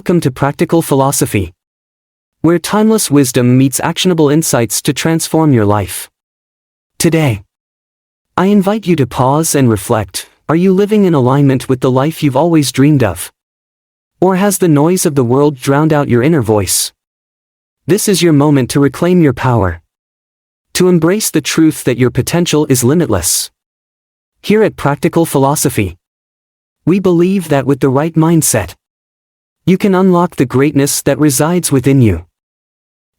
Welcome to Practical Philosophy, where timeless wisdom meets actionable insights to transform your life. Today, I invite you to pause and reflect. Are you living in alignment with the life you've always dreamed of? Or has the noise of the world drowned out your inner voice? This is your moment to reclaim your power, to embrace the truth that your potential is limitless. Here at Practical Philosophy, we believe that with the right mindset, you can unlock the greatness that resides within you.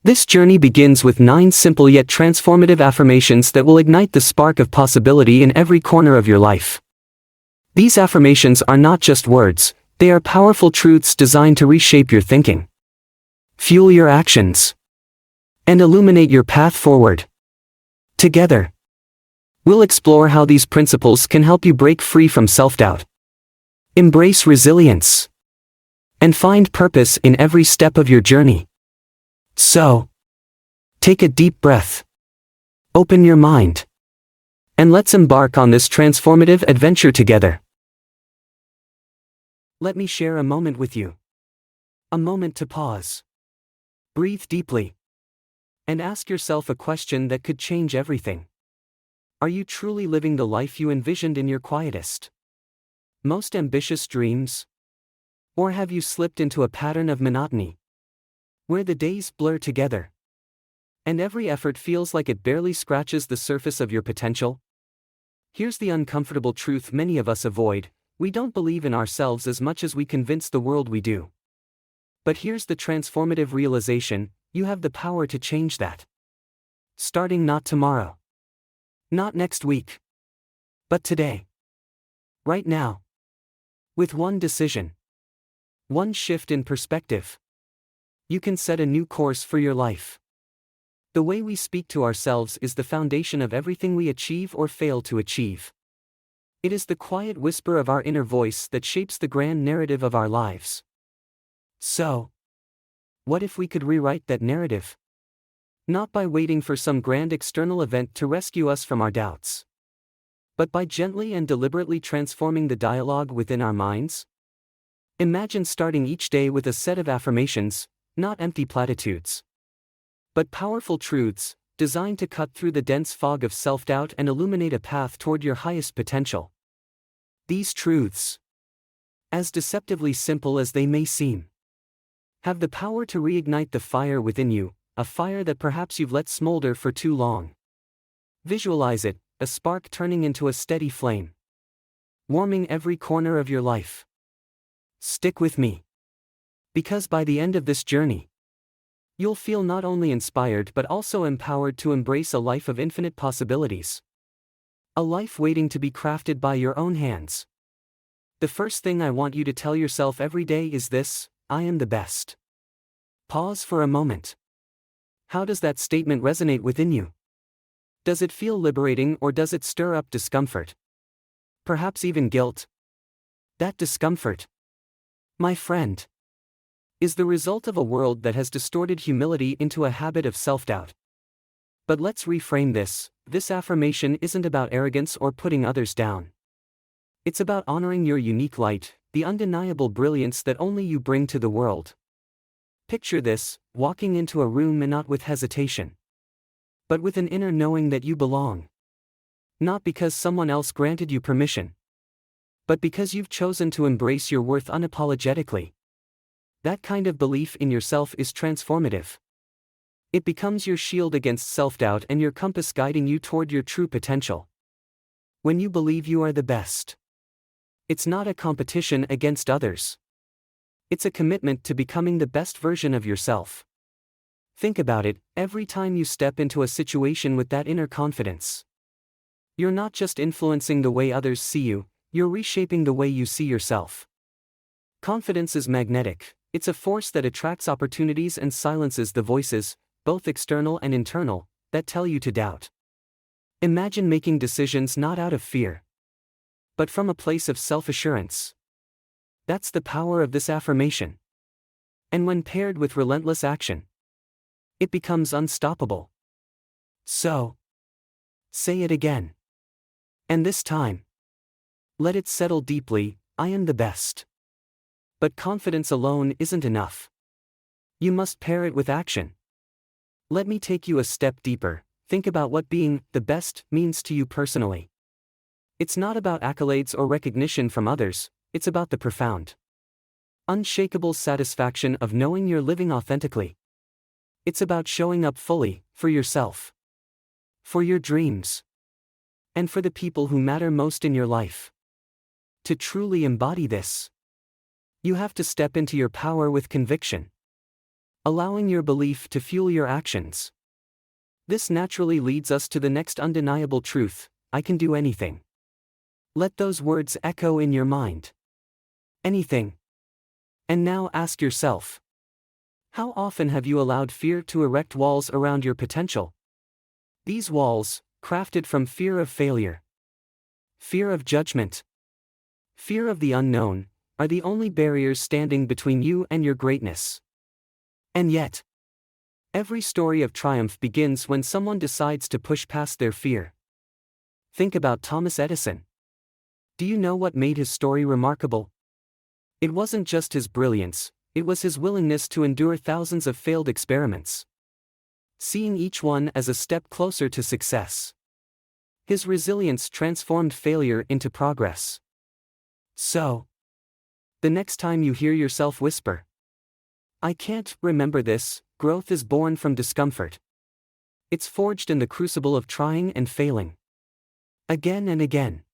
This journey begins with 9 simple yet transformative affirmations that will ignite the spark of possibility in every corner of your life. These affirmations are not just words, they are powerful truths designed to reshape your thinking, fuel your actions, and illuminate your path forward. Together, we'll explore how these principles can help you break free from self-doubt, embrace resilience, and find purpose in every step of your journey. So, take a deep breath, open your mind, and let's embark on this transformative adventure together. Let me share a moment with you. A moment to pause, breathe deeply, and ask yourself a question that could change everything. Are you truly living the life you envisioned in your quietest, most ambitious dreams? Or have you slipped into a pattern of monotony, where the days blur together, and every effort feels like it barely scratches the surface of your potential? Here's the uncomfortable truth many of us avoid: we don't believe in ourselves as much as we convince the world we do. But here's the transformative realization: you have the power to change that. Starting not tomorrow, not next week, but today. Right now. With one decision, one shift in perspective, you can set a new course for your life. The way we speak to ourselves is the foundation of everything we achieve or fail to achieve. It is the quiet whisper of our inner voice that shapes the grand narrative of our lives. So, what if we could rewrite that narrative? Not by waiting for some grand external event to rescue us from our doubts, but by gently and deliberately transforming the dialogue within our minds. Imagine starting each day with a set of affirmations, not empty platitudes, but powerful truths, designed to cut through the dense fog of self-doubt and illuminate a path toward your highest potential. These truths, as deceptively simple as they may seem, have the power to reignite the fire within you, a fire that perhaps you've let smolder for too long. Visualize it, a spark turning into a steady flame, warming every corner of your life. Stick with me, because by the end of this journey, you'll feel not only inspired but also empowered to embrace a life of infinite possibilities. A life waiting to be crafted by your own hands. The first thing I want you to tell yourself every day is this: I am the best. Pause for a moment. How does that statement resonate within you? Does it feel liberating, or does it stir up discomfort? Perhaps even guilt? That discomfort, my friend, is the result of a world that has distorted humility into a habit of self-doubt. But let's reframe this: this affirmation isn't about arrogance or putting others down. It's about honoring your unique light, the undeniable brilliance that only you bring to the world. Picture this: walking into a room and not with hesitation, but with an inner knowing that you belong. Not because someone else granted you permission, but because you've chosen to embrace your worth unapologetically. That kind of belief in yourself is transformative. It becomes your shield against self-doubt and your compass guiding you toward your true potential. When you believe you are the best, it's not a competition against others. It's a commitment to becoming the best version of yourself. Think about it: every time you step into a situation with that inner confidence, you're not just influencing the way others see you, you're reshaping the way you see yourself. Confidence is magnetic. It's a force that attracts opportunities and silences the voices, both external and internal, that tell you to doubt. Imagine making decisions not out of fear, but from a place of self-assurance. That's the power of this affirmation. And when paired with relentless action, it becomes unstoppable. So, say it again. And this time, let it settle deeply: I am the best. But confidence alone isn't enough. You must pair it with action. Let me take you a step deeper. Think about what being the best means to you personally. It's not about accolades or recognition from others, it's about the profound, unshakable satisfaction of knowing you're living authentically. It's about showing up fully, for yourself, for your dreams, and for the people who matter most in your life. To truly embody this, you have to step into your power with conviction, allowing your belief to fuel your actions. This naturally leads us to the next undeniable truth: I can do anything. Let those words echo in your mind. Anything. And now ask yourself, how often have you allowed fear to erect walls around your potential? These walls, crafted from fear of failure, fear of judgment, fear of the unknown, are the only barriers standing between you and your greatness. And yet, every story of triumph begins when someone decides to push past their fear. Think about Thomas Edison. Do you know what made his story remarkable? It wasn't just his brilliance, it was his willingness to endure thousands of failed experiments, seeing each one as a step closer to success. His resilience transformed failure into progress. So, the next time you hear yourself whisper, "I can't," remember this: growth is born from discomfort. It's forged in the crucible of trying and failing, again and again.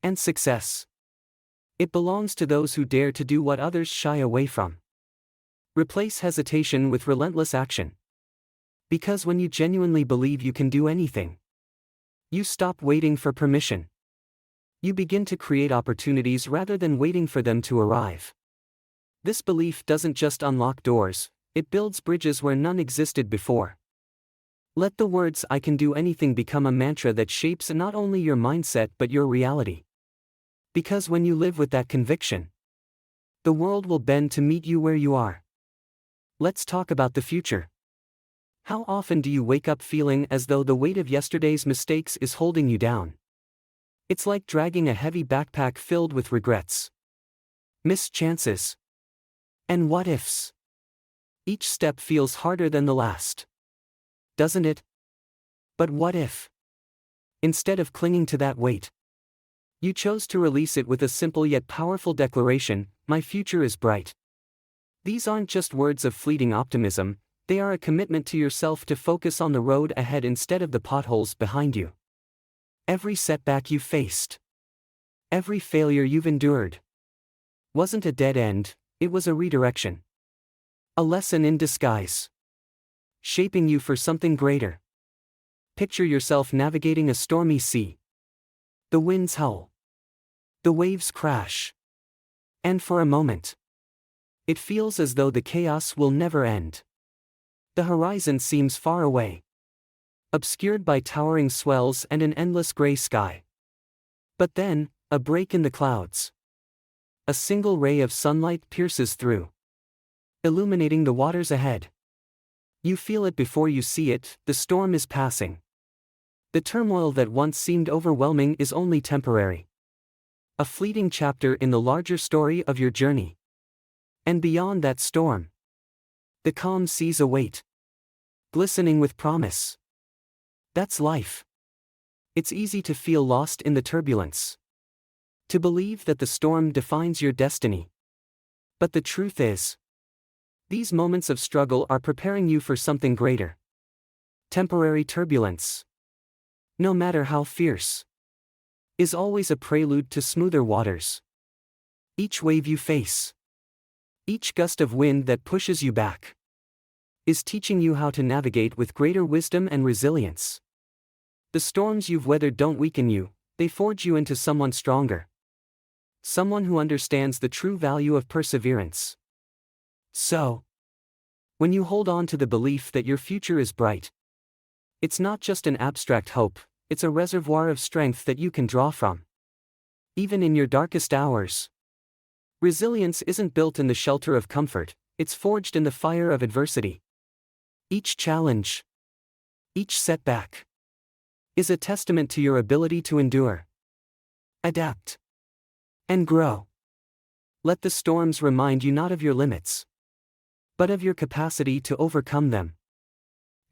And success, it belongs to those who dare to do what others shy away from. Replace hesitation with relentless action. Because when you genuinely believe you can do anything, you stop waiting for permission. You begin to create opportunities rather than waiting for them to arrive. This belief doesn't just unlock doors, it builds bridges where none existed before. Let the words "I can do anything" become a mantra that shapes not only your mindset but your reality. Because when you live with that conviction, the world will bend to meet you where you are. Let's talk about the future. How often do you wake up feeling as though the weight of yesterday's mistakes is holding you down? It's like dragging a heavy backpack filled with regrets, missed chances, and what ifs. Each step feels harder than the last, doesn't it? But what if, instead of clinging to that weight, you chose to release it with a simple yet powerful declaration: my future is bright. These aren't just words of fleeting optimism, they are a commitment to yourself to focus on the road ahead instead of the potholes behind you. Every setback you faced, every failure you've endured, wasn't a dead end, it was a redirection. A lesson in disguise, shaping you for something greater. Picture yourself navigating a stormy sea. The winds howl, the waves crash, and for a moment, it feels as though the chaos will never end. The horizon seems far away, obscured by towering swells and an endless gray sky. But then, a break in the clouds. A single ray of sunlight pierces through, illuminating the waters ahead. You feel it before you see it: the storm is passing. The turmoil that once seemed overwhelming is only temporary. A fleeting chapter in the larger story of your journey. And beyond that storm, the calm seas await, glistening with promise. That's life. It's easy to feel lost in the turbulence, to believe that the storm defines your destiny. But the truth is, these moments of struggle are preparing you for something greater. Temporary turbulence, no matter how fierce, is always a prelude to smoother waters. Each wave you face, each gust of wind that pushes you back, is teaching you how to navigate with greater wisdom and resilience. The storms you've weathered don't weaken you, they forge you into someone stronger. Someone who understands the true value of perseverance. So, when you hold on to the belief that your future is bright, it's not just an abstract hope, it's a reservoir of strength that you can draw from, even in your darkest hours. Resilience isn't built in the shelter of comfort, it's forged in the fire of adversity. Each challenge, each setback, is a testament to your ability to endure, adapt, and grow. Let the storms remind you not of your limits, but of your capacity to overcome them.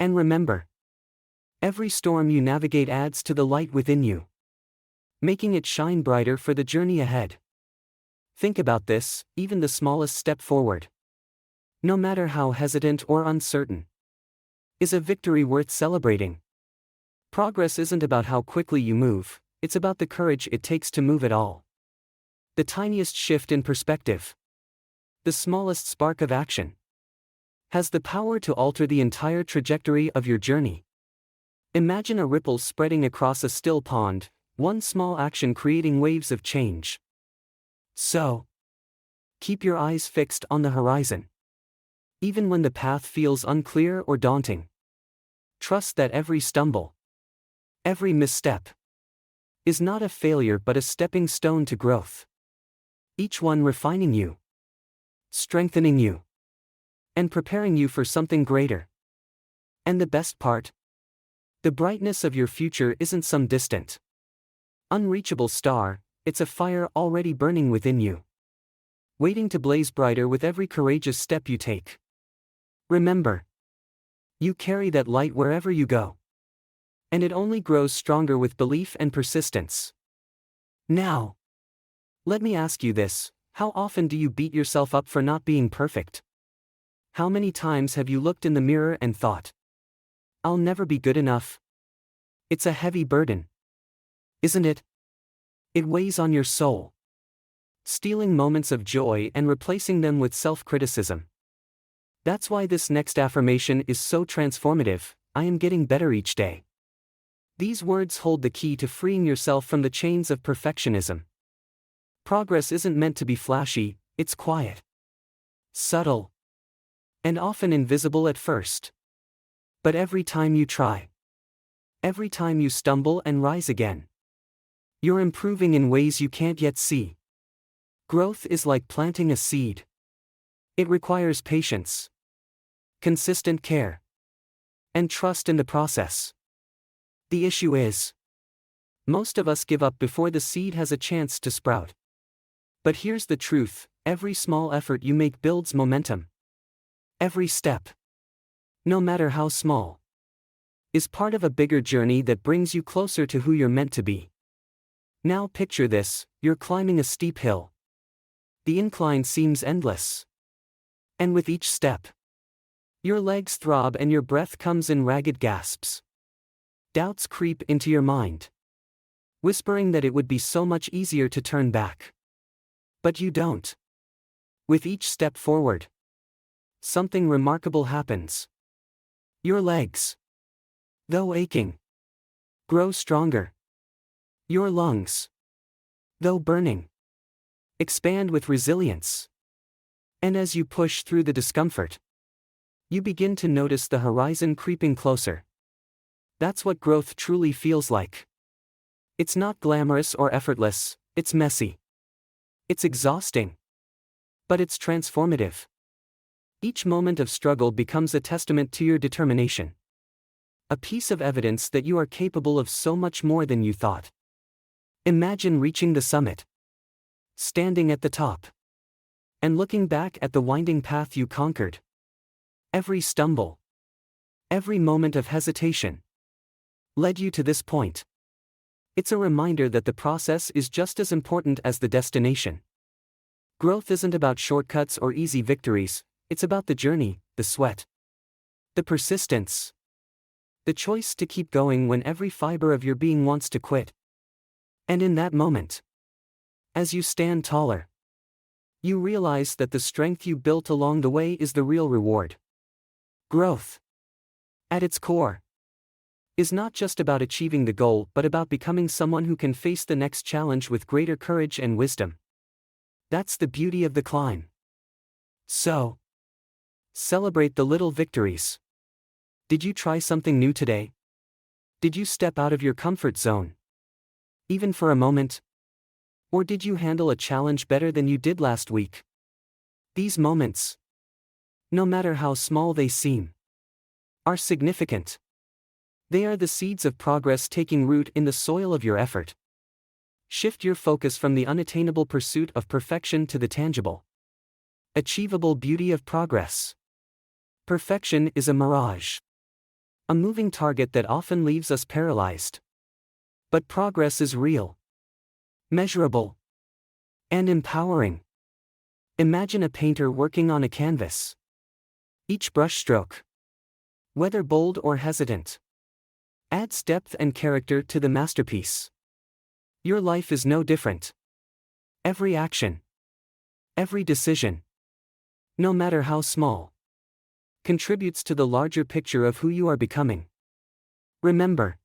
And remember, every storm you navigate adds to the light within you, making it shine brighter for the journey ahead. Think about this: even the smallest step forward, no matter how hesitant or uncertain, is a victory worth celebrating. Progress isn't about how quickly you move, it's about the courage it takes to move at all. The tiniest shift in perspective, the smallest spark of action, has the power to alter the entire trajectory of your journey. Imagine a ripple spreading across a still pond, one small action creating waves of change. So, keep your eyes fixed on the horizon. Even when the path feels unclear or daunting, trust that every stumble, every misstep, is not a failure but a stepping stone to growth. Each one refining you, strengthening you, and preparing you for something greater. And the best part? The brightness of your future isn't some distant, unreachable star, it's a fire already burning within you, waiting to blaze brighter with every courageous step you take. Remember, you carry that light wherever you go, and it only grows stronger with belief and persistence. Now, let me ask you this: how often do you beat yourself up for not being perfect? How many times have you looked in the mirror and thought, "I'll never be good enough"? It's a heavy burden, isn't it? It weighs on your soul, stealing moments of joy and replacing them with self-criticism. That's why this next affirmation is so transformative: I am getting better each day. These words hold the key to freeing yourself from the chains of perfectionism. Progress isn't meant to be flashy, it's quiet, subtle, and often invisible at first. But every time you try, every time you stumble and rise again, you're improving in ways you can't yet see. Growth is like planting a seed. It requires patience, consistent care, and trust in the process. The issue is, most of us give up before the seed has a chance to sprout. But here's the truth: every small effort you make builds momentum. Every step, no matter how small, is part of a bigger journey that brings you closer to who you're meant to be. Now picture this: you're climbing a steep hill. The incline seems endless. And with each step, your legs throb and your breath comes in ragged gasps. Doubts creep into your mind, whispering that it would be so much easier to turn back. But you don't. With each step forward, something remarkable happens. Your legs, though aching, grow stronger. Your lungs, though burning, expand with resilience. And as you push through the discomfort, you begin to notice the horizon creeping closer. That's what growth truly feels like. It's not glamorous or effortless, it's messy. It's exhausting. But it's transformative. Each moment of struggle becomes a testament to your determination. A piece of evidence that you are capable of so much more than you thought. Imagine reaching the summit, standing at the top, and looking back at the winding path you conquered. Every stumble, every moment of hesitation, led you to this point. It's a reminder that the process is just as important as the destination. Growth isn't about shortcuts or easy victories, it's about the journey, the sweat, the persistence, the choice to keep going when every fiber of your being wants to quit. And in that moment, as you stand taller, you realize that the strength you built along the way is the real reward. Growth, at its core, is not just about achieving the goal but about becoming someone who can face the next challenge with greater courage and wisdom. That's the beauty of the climb. So, celebrate the little victories. Did you try something new today? Did you step out of your comfort zone, even for a moment? Or did you handle a challenge better than you did last week? These moments, no matter how small they seem, are significant. They are the seeds of progress taking root in the soil of your effort. Shift your focus from the unattainable pursuit of perfection to the tangible, achievable beauty of progress. Perfection is a mirage, a moving target that often leaves us paralyzed. But progress is real, measurable, and empowering. Imagine a painter working on a canvas. Each brushstroke, whether bold or hesitant, adds depth and character to the masterpiece. Your life is no different. Every action, every decision, no matter how small, contributes to the larger picture of who you are becoming. Remember,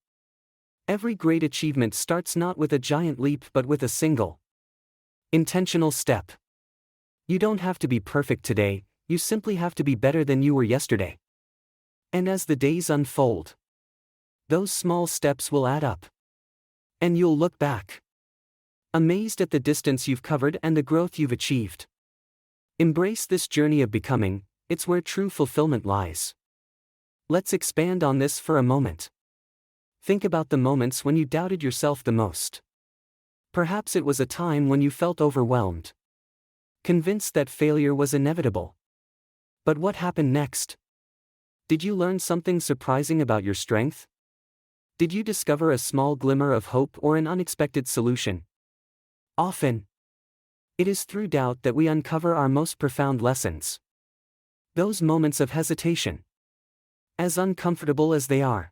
every great achievement starts not with a giant leap but with a single, intentional step. You don't have to be perfect today, you simply have to be better than you were yesterday. And as the days unfold, those small steps will add up. And you'll look back, amazed at the distance you've covered and the growth you've achieved. Embrace this journey of becoming, it's where true fulfillment lies. Let's expand on this for a moment. Think about the moments when you doubted yourself the most. Perhaps it was a time when you felt overwhelmed, convinced that failure was inevitable. But what happened next? Did you learn something surprising about your strength? Did you discover a small glimmer of hope or an unexpected solution? Often, it is through doubt that we uncover our most profound lessons. Those moments of hesitation, as uncomfortable as they are,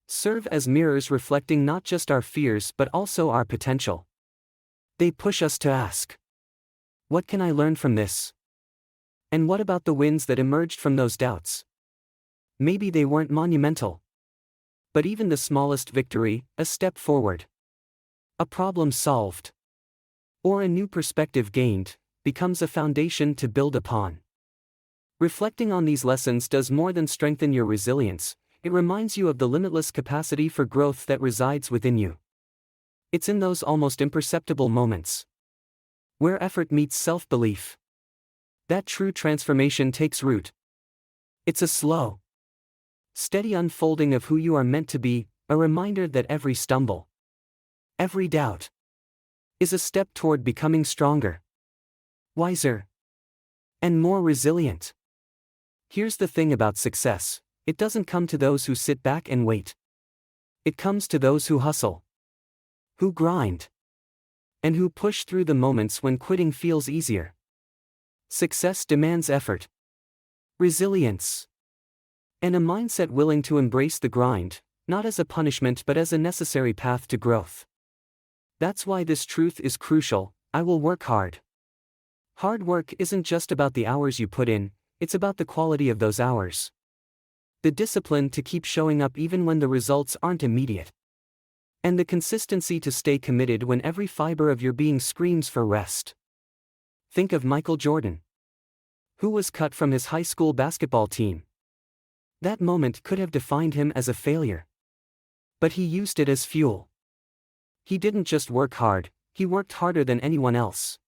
serve as mirrors reflecting not just our fears but also our potential. They push us to ask, what can I learn from this? And what about the wins that emerged from those doubts? Maybe they weren't monumental, but even the smallest victory, a step forward, a problem solved, or a new perspective gained, becomes a foundation to build upon. Reflecting on these lessons does more than strengthen your resilience, it reminds you of the limitless capacity for growth that resides within you. It's in those almost imperceptible moments, where effort meets self-belief, that true transformation takes root. It's a slow, steady unfolding of who you are meant to be, a reminder that every stumble, every doubt, is a step toward becoming stronger, wiser, and more resilient. Here's the thing about success, it doesn't come to those who sit back and wait. It comes to those who hustle, who grind, and who push through the moments when quitting feels easier. Success demands effort, resilience, and a mindset willing to embrace the grind, not as a punishment but as a necessary path to growth. That's why this truth is crucial, I will work hard. Hard work isn't just about the hours you put in, it's about the quality of those hours. The discipline to keep showing up even when the results aren't immediate. And the consistency to stay committed when every fiber of your being screams for rest. Think of Michael Jordan, who was cut from his high school basketball team. That moment could have defined him as a failure. But he used it as fuel. He didn't just work hard, he worked harder than anyone else.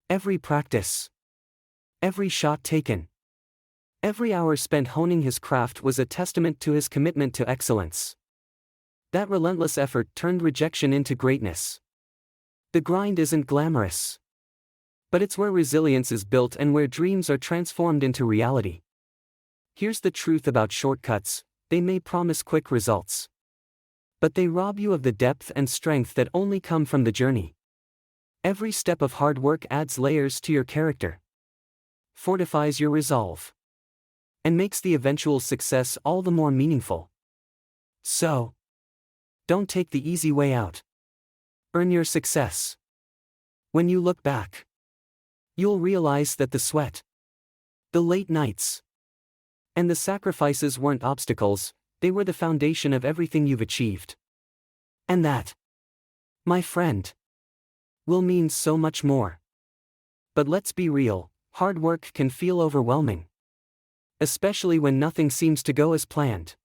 Every practice, every shot taken, every hour spent honing his craft was a testament to his commitment to excellence. That relentless effort turned rejection into greatness. The grind isn't glamorous, but it's where resilience is built and where dreams are transformed into reality. Here's the truth about shortcuts, they may promise quick results, but they rob you of the depth and strength that only come from the journey. Every step of hard work adds layers to your character, fortifies your resolve, and makes the eventual success all the more meaningful. So, don't take the easy way out. Earn your success. When you look back, you'll realize that the sweat, the late nights, and the sacrifices weren't obstacles, they were the foundation of everything you've achieved. And that, my friend, will mean so much more. But let's be real, hard work can feel overwhelming. Especially when nothing seems to go as planned.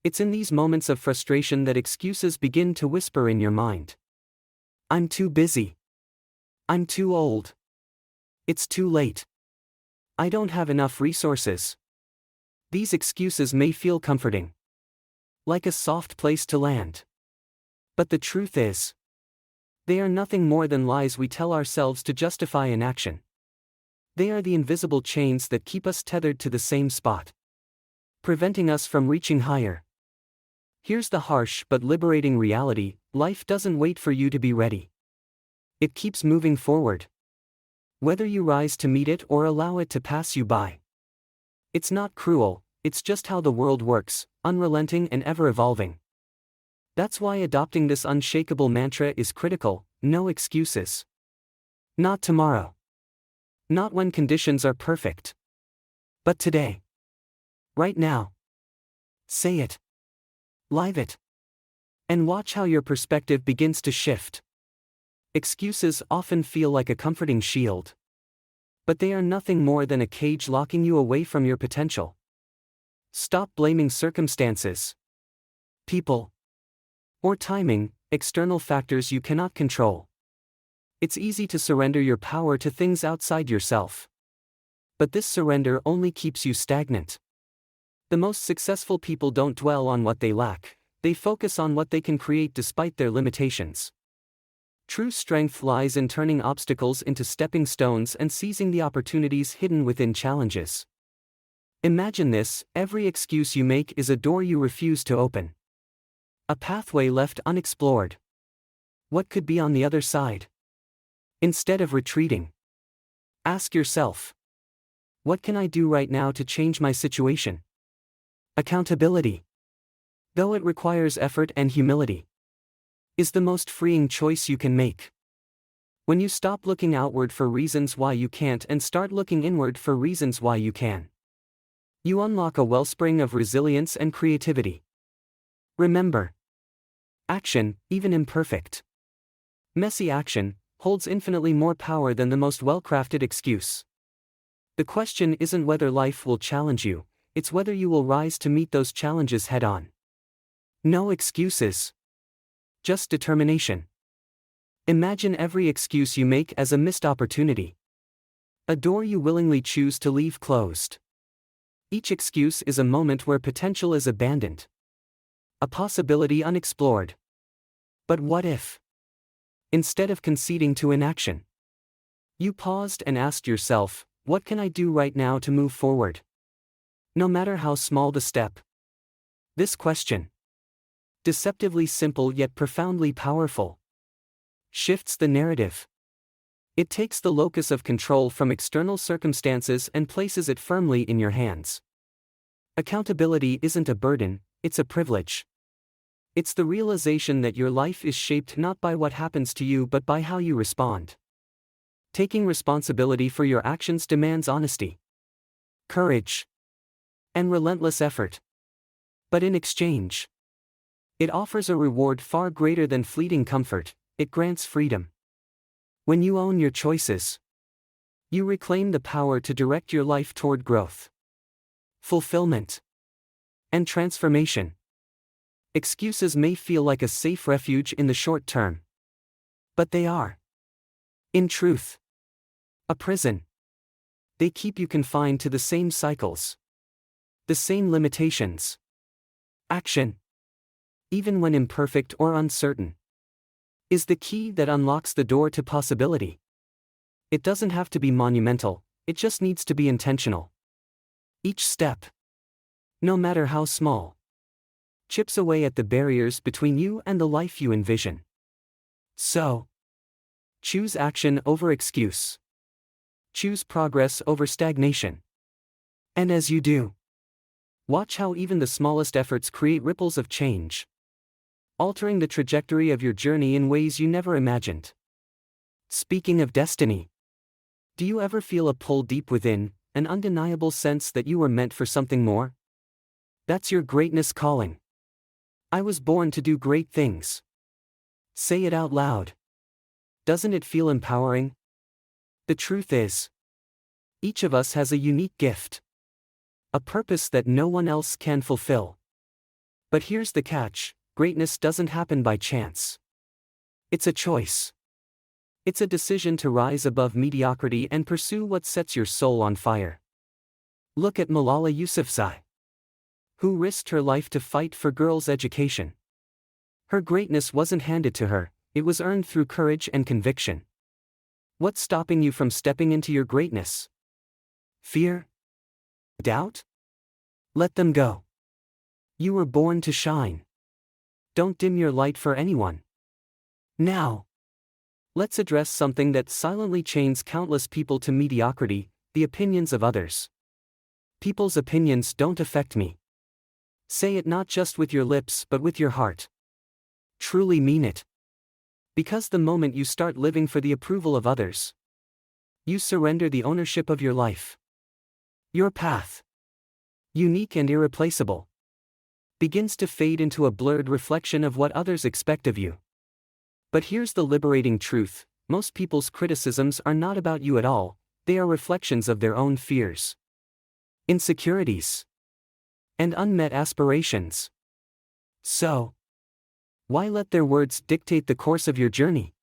It's in these moments of frustration that excuses begin to whisper in your mind. I'm too busy. I'm too old. It's too late. I don't have enough resources. These excuses may feel comforting, like a soft place to land. But the truth is, They are nothing more than lies we tell ourselves to justify inaction. They are the invisible chains that keep us tethered to the same spot, preventing us from reaching higher. Here's the harsh but liberating reality: life doesn't wait for you to be ready. It keeps moving forward, whether you rise to meet it or allow it to pass you by. It's not cruel, it's just how the world works, unrelenting and ever-evolving. That's why adopting this unshakable mantra is critical: no excuses. Not tomorrow. Not when conditions are perfect. But today. Right now. Say it. Live it. And watch how your perspective begins to shift. Excuses often feel like a comforting shield, but they are nothing more than a cage locking you away from your potential. Stop blaming circumstances, people, or timing, external factors you cannot control. It's easy to surrender your power to things outside yourself, but this surrender only keeps you stagnant. The most successful people don't dwell on what they lack, they focus on what they can create despite their limitations. True strength lies in turning obstacles into stepping stones and seizing the opportunities hidden within challenges. Imagine this: every excuse you make is a door you refuse to open. A pathway left unexplored. What could be on the other side? Instead of retreating, ask yourself, what can I do right now to change my situation? Accountability, though it requires effort and humility, is the most freeing choice you can make. When you stop looking outward for reasons why you can't and start looking inward for reasons why you can, you unlock a wellspring of resilience and creativity. Remember, action, even imperfect, messy action, holds infinitely more power than the most well-crafted excuse. The question isn't whether life will challenge you, it's whether you will rise to meet those challenges head-on. No excuses. Just determination. Imagine every excuse you make as a missed opportunity, a door you willingly choose to leave closed. Each excuse is a moment where potential is abandoned, a possibility unexplored. But what if, instead of conceding to inaction, you paused and asked yourself, what can I do right now to move forward? No matter how small the step. This question, deceptively simple yet profoundly powerful, shifts the narrative. It takes the locus of control from external circumstances and places it firmly in your hands. Accountability isn't a burden, it's a privilege. It's the realization that your life is shaped not by what happens to you but by how you respond. Taking responsibility for your actions demands honesty, courage, and relentless effort. But in exchange, it offers a reward far greater than fleeting comfort: it grants freedom. When you own your choices, you reclaim the power to direct your life toward growth, fulfillment, and transformation. Excuses may feel like a safe refuge in the short term, but they are, in truth, a prison. They keep you confined to the same cycles, the same limitations. Action, even when imperfect or uncertain, is the key that unlocks the door to possibility. It doesn't have to be monumental, it just needs to be intentional. Each step, no matter how small, chips away at the barriers between you and the life you envision. So, choose action over excuse. Choose progress over stagnation. And as you do, watch how even the smallest efforts create ripples of change, altering the trajectory of your journey in ways you never imagined. Speaking of destiny, do you ever feel a pull deep within, an undeniable sense that you were meant for something more? That's your greatness calling. I was born to do great things. Say it out loud. Doesn't it feel empowering? The truth is, each of us has a unique gift, a purpose that no one else can fulfill. But here's the catch: greatness doesn't happen by chance. It's a choice. It's a decision to rise above mediocrity and pursue what sets your soul on fire. Look at Malala Yousafzai, who risked her life to fight for girls' education. Her greatness wasn't handed to her, It was earned through courage and conviction. What's stopping you from stepping into your greatness? Fear? Doubt? Let them go. You were born to shine. Don't dim your light for anyone. Now, let's address something that silently chains countless people to mediocrity: the opinions of others. People's opinions don't affect me. Say it not just with your lips but with your heart. Truly mean it. Because the moment you start living for the approval of others, you surrender the ownership of your life. Your path, unique and irreplaceable, begins to fade into a blurred reflection of what others expect of you. But here's the liberating truth: most people's criticisms are not about you at all, they are reflections of their own fears, insecurities, and unmet aspirations. So, why let their words dictate the course of your journey?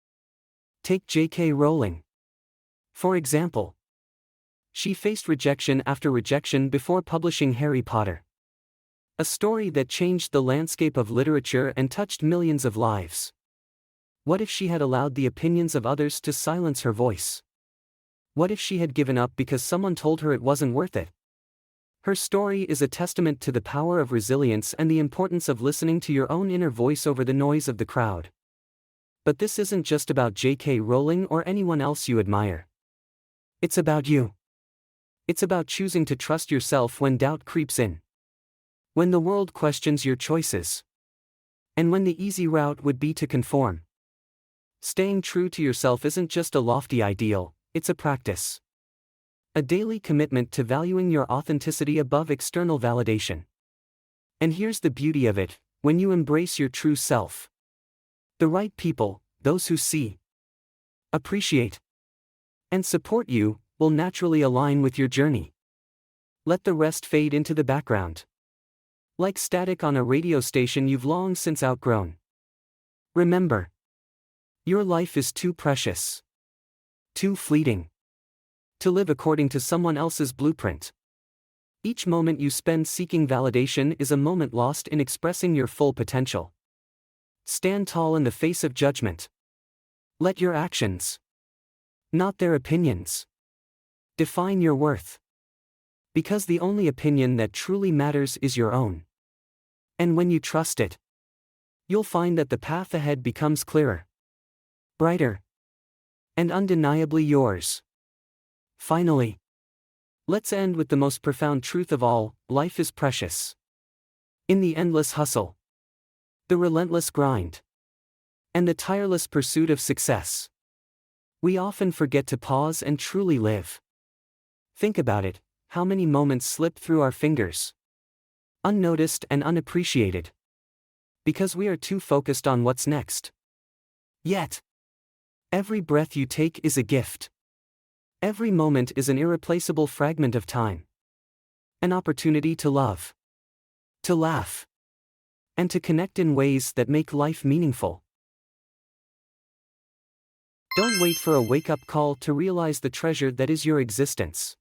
Take J.K. Rowling, for example. She faced rejection after rejection before publishing Harry Potter, a story that changed the landscape of literature and touched millions of lives. What if she had allowed the opinions of others to silence her voice? What if she had given up because someone told her it wasn't worth it? Her story is a testament to the power of resilience and the importance of listening to your own inner voice over the noise of the crowd. But this isn't just about J.K. Rowling or anyone else you admire. It's about you. It's about choosing to trust yourself when doubt creeps in, when the world questions your choices, and when the easy route would be to conform. Staying true to yourself isn't just a lofty ideal, it's a practice. A daily commitment to valuing your authenticity above external validation. And here's the beauty of it: when you embrace your true self, the right people, those who see, appreciate, and support you, will naturally align with your journey. Let the rest fade into the background, like static on a radio station you've long since outgrown. Remember, your life is too precious, too fleeting, to live according to someone else's blueprint. Each moment you spend seeking validation is a moment lost in expressing your full potential. Stand tall in the face of judgment. Let your actions, not their opinions, define your worth. Because the only opinion that truly matters is your own. And when you trust it, you'll find that the path ahead becomes clearer, brighter, and undeniably yours. Finally, let's end with the most profound truth of all: life is precious. In the endless hustle, the relentless grind, and the tireless pursuit of success, we often forget to pause and truly live. Think about it: how many moments slip through our fingers, unnoticed and unappreciated, because we are too focused on what's next. Yet, every breath you take is a gift. Every moment is an irreplaceable fragment of time. An opportunity to love, to laugh, and to connect in ways that make life meaningful. Don't wait for a wake-up call to realize the treasure that is your existence.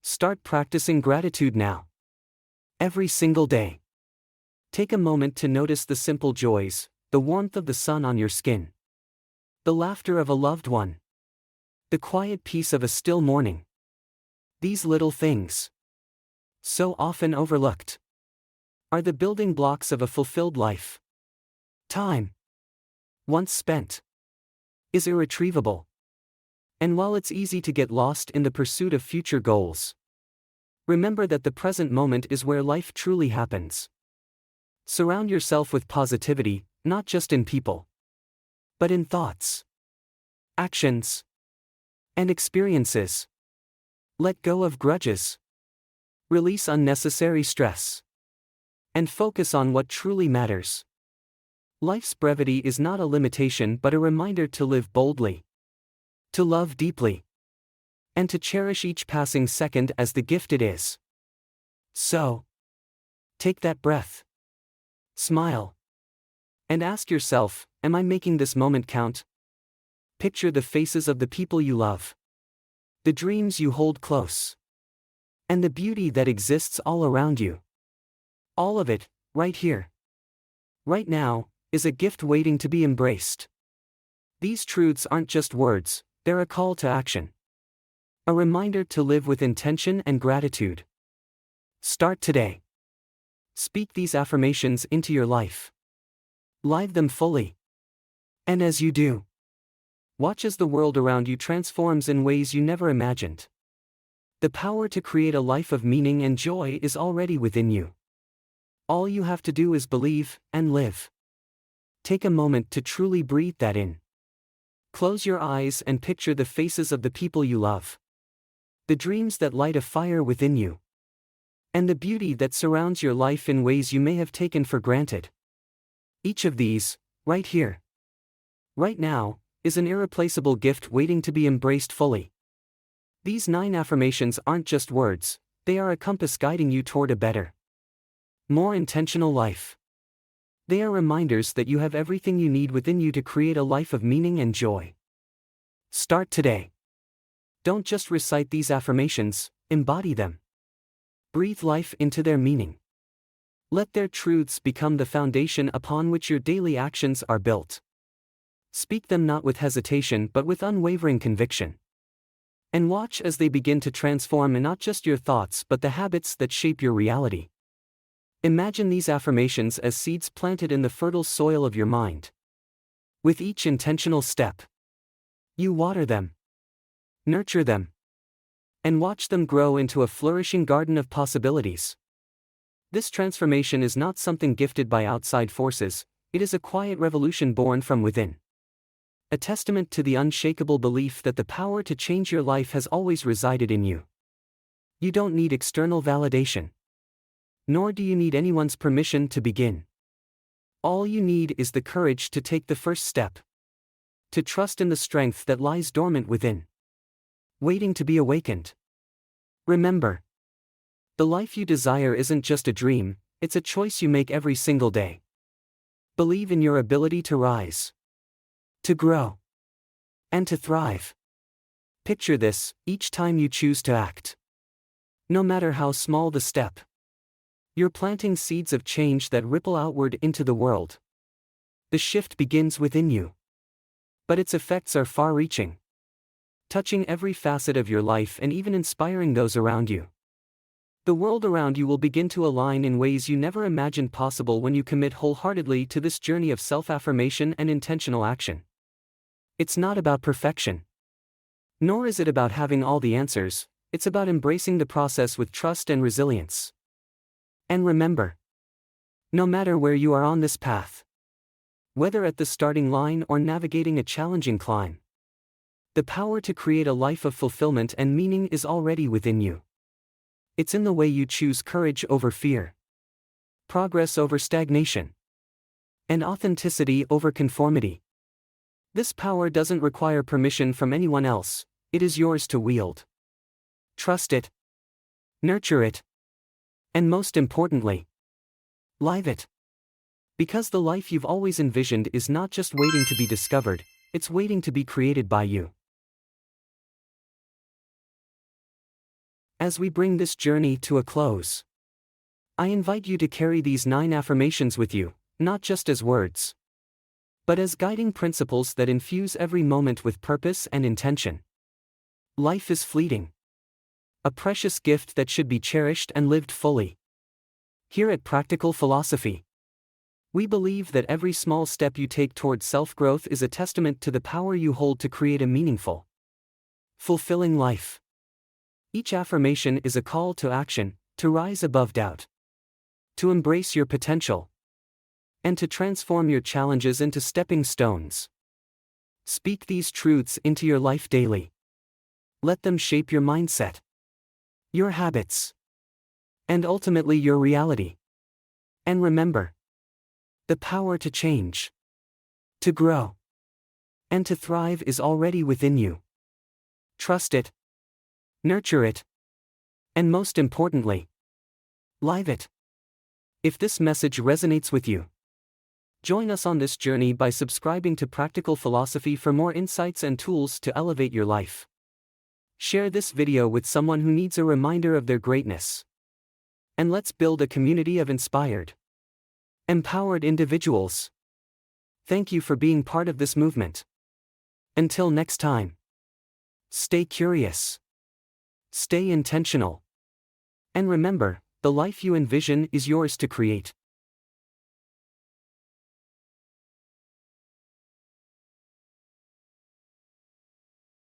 Start practicing gratitude now. Every single day. Take a moment to notice the simple joys: the warmth of the sun on your skin, the laughter of a loved one, the quiet peace of a still morning. These little things, so often overlooked, are the building blocks of a fulfilled life. Time, once spent, is irretrievable. And while it's easy to get lost in the pursuit of future goals, remember that the present moment is where life truly happens. Surround yourself with positivity, not just in people, but in thoughts, actions, and experiences. Let go of grudges, release unnecessary stress, and focus on what truly matters. Life's brevity is not a limitation but a reminder to live boldly, to love deeply, and to cherish each passing second as the gift it is. So, take that breath, smile, and ask yourself, am I making this moment count? Picture the faces of the people you love, the dreams you hold close, and the beauty that exists all around you. All of it, right here, right now, is a gift waiting to be embraced. These truths aren't just words, they're a call to action. A reminder to live with intention and gratitude. Start today. Speak these affirmations into your life. Live them fully. And as you do, watch as the world around you transforms in ways you never imagined. The power to create a life of meaning and joy is already within you. All you have to do is believe and live. Take a moment to truly breathe that in. Close your eyes and picture the faces of the people you love. The dreams that light a fire within you. And the beauty that surrounds your life in ways you may have taken for granted. Each of these, right here, right now, is an irreplaceable gift waiting to be embraced fully. These 9 affirmations aren't just words, they are a compass guiding you toward a better, more intentional life. They are reminders that you have everything you need within you to create a life of meaning and joy. Start today. Don't just recite these affirmations, embody them. Breathe life into their meaning. Let their truths become the foundation upon which your daily actions are built. Speak them not with hesitation but with unwavering conviction. And watch as they begin to transform not just your thoughts but the habits that shape your reality. Imagine these affirmations as seeds planted in the fertile soil of your mind. With each intentional step, you water them, nurture them, and watch them grow into a flourishing garden of possibilities. This transformation is not something gifted by outside forces, it is a quiet revolution born from within. A testament to the unshakable belief that the power to change your life has always resided in you. You don't need external validation. Nor do you need anyone's permission to begin. All you need is the courage to take the first step. To trust in the strength that lies dormant within, waiting to be awakened. Remember, the life you desire isn't just a dream, it's a choice you make every single day. Believe in your ability to rise, to grow, and to thrive. Picture this, each time you choose to act. No matter how small the step, you're planting seeds of change that ripple outward into the world. The shift begins within you. But its effects are far-reaching, touching every facet of your life and even inspiring those around you. The world around you will begin to align in ways you never imagined possible when you commit wholeheartedly to this journey of self-affirmation and intentional action. It's not about perfection. Nor is it about having all the answers, it's about embracing the process with trust and resilience. And remember, no matter where you are on this path, whether at the starting line or navigating a challenging climb, the power to create a life of fulfillment and meaning is already within you. It's in the way you choose courage over fear, progress over stagnation, and authenticity over conformity. This power doesn't require permission from anyone else, it is yours to wield. Trust it, nurture it, and most importantly, live it. Because the life you've always envisioned is not just waiting to be discovered, it's waiting to be created by you. As we bring this journey to a close, I invite you to carry these 9 affirmations with you, not just as words, but as guiding principles that infuse every moment with purpose and intention. Life is fleeting, a precious gift that should be cherished and lived fully. Here at Practical Philosophy, we believe that every small step you take toward self-growth is a testament to the power you hold to create a meaningful, fulfilling life. Each affirmation is a call to action, to rise above doubt, to embrace your potential, and to transform your challenges into stepping stones. Speak these truths into your life daily. Let them shape your mindset, your habits, and ultimately your reality. And remember, the power to change, to grow, and to thrive is already within you. Trust it, nurture it, and most importantly, live it. If this message resonates with you, join us on this journey by subscribing to Practical Philosophy for more insights and tools to elevate your life. Share this video with someone who needs a reminder of their greatness. And let's build a community of inspired, empowered individuals. Thank you for being part of this movement. Until next time. Stay curious. Stay intentional. And remember, the life you envision is yours to create.